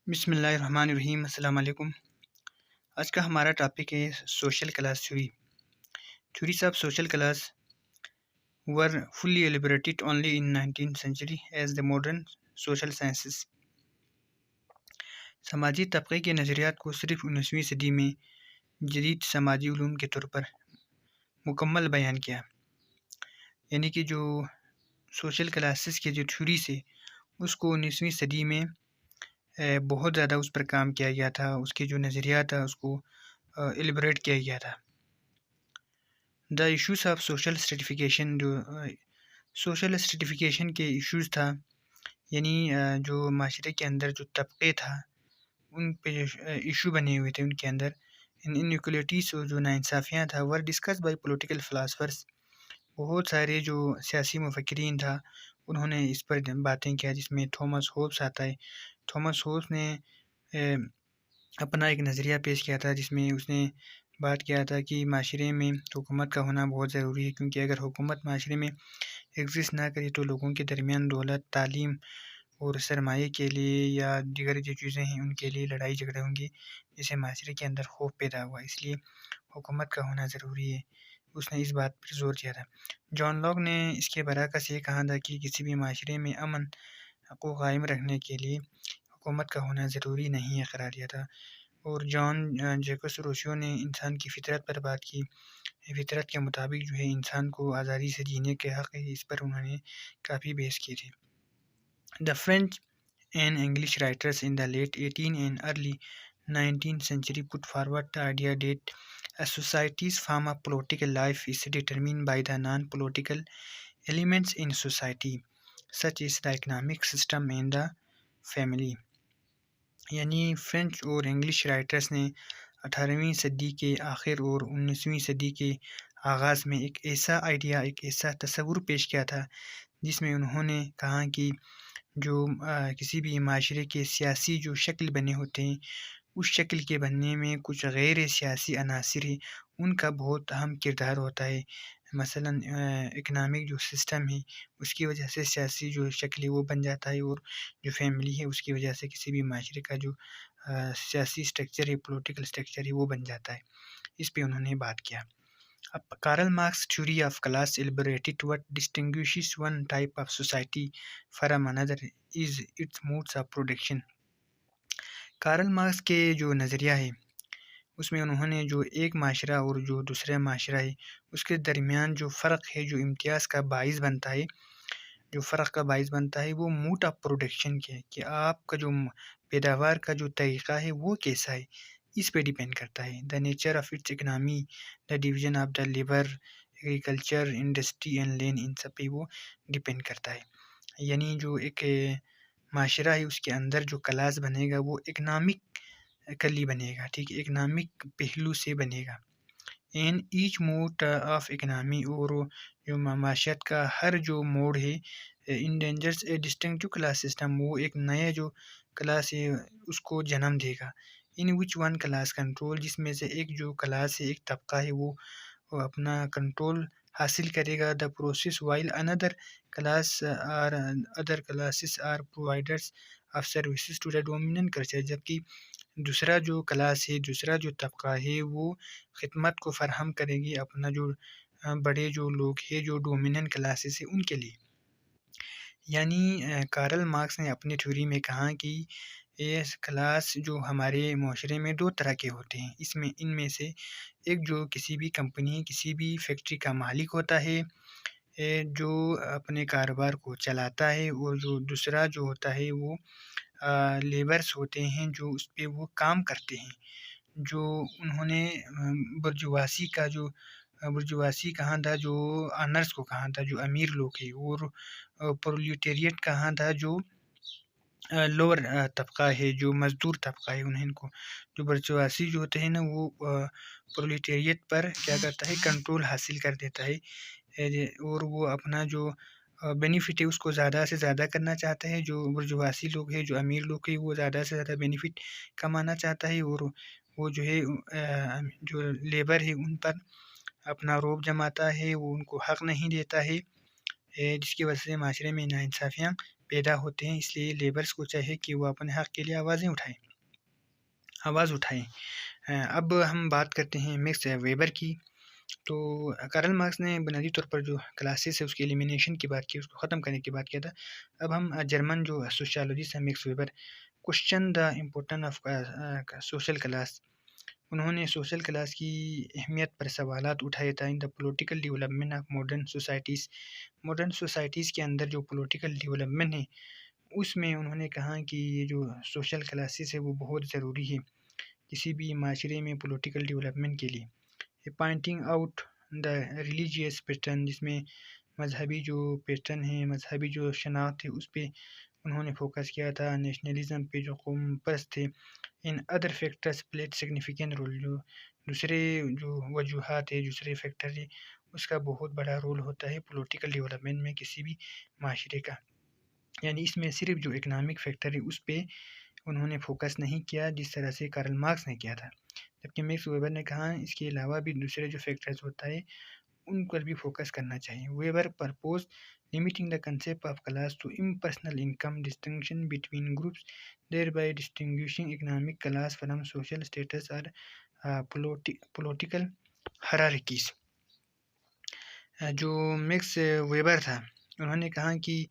بسم اللہ الرحمن الرحیم۔ السلام علیکم۔ آج کا ہمارا ٹاپک ہے social class theory. Theories of social class were fully elaborated only in 19th century as the modern social sciences. سماجی طبقے کے نظریات کو صرف 19ویں صدی میں جدید سماجی علوم کے طور پر مکمل بیان کیا، یعنی کہ جو سوشل کلاسز کے جو تھیوریز ہے اس کو 19ویں صدی میں بہت زیادہ اس پر کام کیا گیا تھا، اس کے جو نظریات تھا اس کو ایلیبریٹ کیا گیا تھا۔ دا ایشوز آف سوشل اسٹریٹیفیکیشن، جو سوشل اسٹریٹیفیکیشن کے ایشوز تھا، یعنی جو معاشرے کے اندر جو طبقے تھا ان پہ جو ایشو بنے ہوئے تھے ان کے اندر انیکولیٹیز اور جو ناانصافیاں تھا، ور ڈسکس بائی پولیٹیکل فلاسفرس۔ بہت سارے جو سیاسی مفکرین تھا انہوں نے اس پر باتیں کیا، جس میں تھامس ہوبز آتا ہے۔ تھامس ہوبز نے اپنا ایک نظریہ پیش کیا تھا جس میں اس نے بات کیا تھا کہ معاشرے میں حکومت کا ہونا بہت ضروری ہے، کیونکہ اگر حکومت معاشرے میں ایگزسٹ نہ کرے تو لوگوں کے درمیان دولت، تعلیم اور سرمایہ کے لیے یا دیگر جو چیزیں ہیں ان کے لیے لڑائی جھگڑے ہوں گے، جس سے معاشرے کے اندر خوف پیدا ہوا۔ اس لیے حکومت کا ہونا ضروری ہے، اس نے اس بات پر زور دیا تھا۔ جان لاک نے اس کے برعکس یہ کہا تھا کہ کسی بھی معاشرے میں امن کو قائم رکھنے کے لیے حکومت کا ہونا ضروری نہیں ہے قرار دیا تھا۔ اور جان جیکبس روسو نے انسان کی فطرت پر بات کی۔ فطرت کے مطابق جو ہے انسان کو آزادی سے جینے کے حق ہے، اس پر انہوں نے کافی بحث کی تھی۔ The French and English writers in the late 18th and early 19th century put forward the idea that a society's form of political life is determined by the non-political elements in society, such as the economic system and the family۔ یعنی French اور English writers نے 18ویں صدی کے آخر اور 19ویں صدی کے آغاز میں ایک ایسا آئیڈیا، ایک ایسا تصور پیش کیا تھا جس میں انہوں نے کہا کہ جو کسی بھی معاشرے کے سیاسی جو شکل بنے ہوتے ہیں، اس شکل کے بننے میں کچھ غیر سیاسی عناصر ہیں، ان کا بہت اہم کردار ہوتا ہے۔ مثلاً اکنامک جو سسٹم ہے اس کی وجہ سے سیاسی جو شکل ہے وہ بن جاتا ہے، اور جو فیملی ہے اس کی وجہ سے کسی بھی معاشرے کا جو سیاسی اسٹرکچر ہے، پولیٹیکل اسٹرکچر ہے وہ بن جاتا ہے۔ اس پہ انہوں نے بات کیا۔ اب Karl Marx theory of class elaborated what distinguishes one type of society from another is its modes of production۔ Karl Marx کے جو نظریہ ہے اس میں انہوں نے جو ایک معاشرہ اور جو دوسرا معاشرہ ہے اس کے درمیان جو فرق ہے، جو امتیاز کا باعث بنتا ہے، جو فرق کا باعث بنتا ہے وہ موڈ آف پروڈکشن کے، کہ آپ کا جو پیداوار کا جو طریقہ ہے وہ کیسا ہے، اس پہ ڈیپینڈ کرتا ہے۔ The nature of its economy, the division of the labour, agriculture, industry and land, ان سب پہ وہ ڈیپینڈ کرتا ہے۔ یعنی جو ایک معاشرہ ہے اس کے اندر جو کلاس بنے گا وہ اکنامک کلی بنے گا، ٹھیک ہے، اکنامک پہلو سے بنے گا۔ And each mode of economy, اور جو معاشیت کا ہر جو موڈ ہے endangers a distinctive class system, وہ ایک نیا جو کلاس ہے اس کو جنم دے گا۔ In which one class control, جس میں سے ایک جو کلاس ہے، ایک طبقہ ہے، وہ اپنا کنٹرول حاصل کرے گا۔ دا پروسیس وائل اندر class are other classes are providers of services to the dominant culture, جبکہ دوسرا جو کلاس ہے، دوسرا جو طبقہ ہے وہ خدمت کو فراہم کرے گی اپنا جو بڑے جو لوگ ہیں، جو ڈومیننٹ کلاسز ہیں ان کے لیے۔ یعنی کارل مارکس نے اپنی تھیوری میں کہا کہ یہ کلاس جو ہمارے معاشرے میں دو طرح کے ہوتے ہیں، ان میں سے ایک جو کسی بھی کمپنی، کسی بھی فیکٹری کا مالک ہوتا ہے جو اپنے کاروبار کو چلاتا ہے، اور جو دوسرا جو ہوتا ہے وہ لیبرس ہوتے ہیں جو اس پہ وہ کام کرتے ہیں، جو انہوں نے برجواسی کہا تھا، جو آنرز کو کہا تھا، جو امیر لوگ ہیں، اور پرولیٹیریٹ کہا تھا، جو لوور طبقہ ہے، جو مزدور طبقہ ہے۔ انہیں کو جو برجواسی جو ہوتے ہیں نا، وہ پرولیٹیریٹ پر کیا کرتا ہے، کنٹرول حاصل کر دیتا ہے، اور وہ اپنا جو بینیفٹ ہے اس کو زیادہ سے زیادہ کرنا چاہتا ہے۔ جو برجواسی لوگ ہیں، جو امیر لوگ ہیں، وہ زیادہ سے زیادہ بینیفٹ کمانا چاہتا ہے، اور وہ جو ہے جو لیبر ہے ان پر اپنا روب جماتا ہے، وہ ان کو حق نہیں دیتا ہے، جس کی وجہ سے معاشرے میں ناانصافیاں پیدا ہوتے ہیں، اس لیے لیبرس کو چاہیے کہ وہ اپنے حق کے لیے آواز اٹھائیں۔ اب ہم بات کرتے ہیں میکس ویبر کی۔ تو کارل مارکس نے بنیادی طور پر جو کلاسز ہے اس کی ایلیمینیشن کی بات کی، اس کو ختم کرنے کی بات کیا تھا۔ اب ہم جرمن جو سوشیالوجسٹ ہیں Max Weber, question the importance of social class, انہوں نے سوشل کلاس کی اہمیت پر سوالات اٹھائے تھا in the political development of modern societies. Modern societies کے اندر جو پولیٹیکل ڈیولپمنٹ ہے اس میں انہوں نے کہا کہ یہ جو سوشل کلاسز ہے وہ بہت ضروری ہے کسی بھی معاشرے میں پولیٹیکل ڈیولپمنٹ کے لیے۔ Pointing out the religious pattern, جس میں مذہبی جو پیٹرن ہے، مذہبی جو شناخت ہے اس پہ انہوں نے فوکس کیا تھا، نیشنلزم پہ جو قوم پرست تھے۔ In other factors played significant role, جو دوسرے جو وجوہات ہے، دوسرے فیکٹر ہے، اس کا بہت بڑا رول ہوتا ہے پولیٹیکل ڈیولپمنٹ میں کسی بھی معاشرے کا۔ یعنی اس میں صرف جو اکنامک فیکٹر ہے اس پہ انہوں نے فوکس نہیں کیا جس طرح سے کارل مارکس نے کیا تھا، جبکہ میکس ویبر نے کہا اس کے علاوہ بھی دوسرے جو فیکٹرز ہوتا ہے ان پر بھی فوکس کرنا چاہیے۔ Weber propose limiting the concept of class to impersonal income distinction between groups, thereby distinguishing economic class from social status or political hierarchies۔ جو میکس ویبر تھا انہوں نے کہا کہ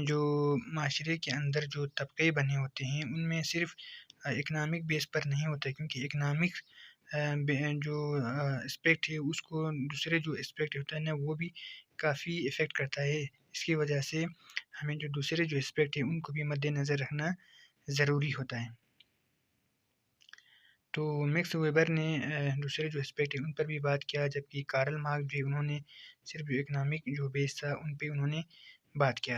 جو معاشرے کے اندر جو طبقے بنے ہوتے ہیں ان میں صرف اکنامک بیس پر نہیں ہوتا، کیونکہ اکنامک جو اسپیکٹ ہے اس کو دوسرے جو اسپیکٹ ہوتا ہے نا وہ بھی کافی افیکٹ کرتا ہے۔ اس کی وجہ سے ہمیں جو دوسرے جو اسپیکٹ ہیں ان کو بھی مد نظر رکھنا ضروری ہوتا ہے۔ تو میکس ویبر نے دوسرے جو اسپیکٹ ہیں ان پر بھی بات کیا، جبکہ کارل مارکس بھی انہوں نے صرف جو اکنامک جو بیس تھا ان پہ انہوں نے بات کیا تھا۔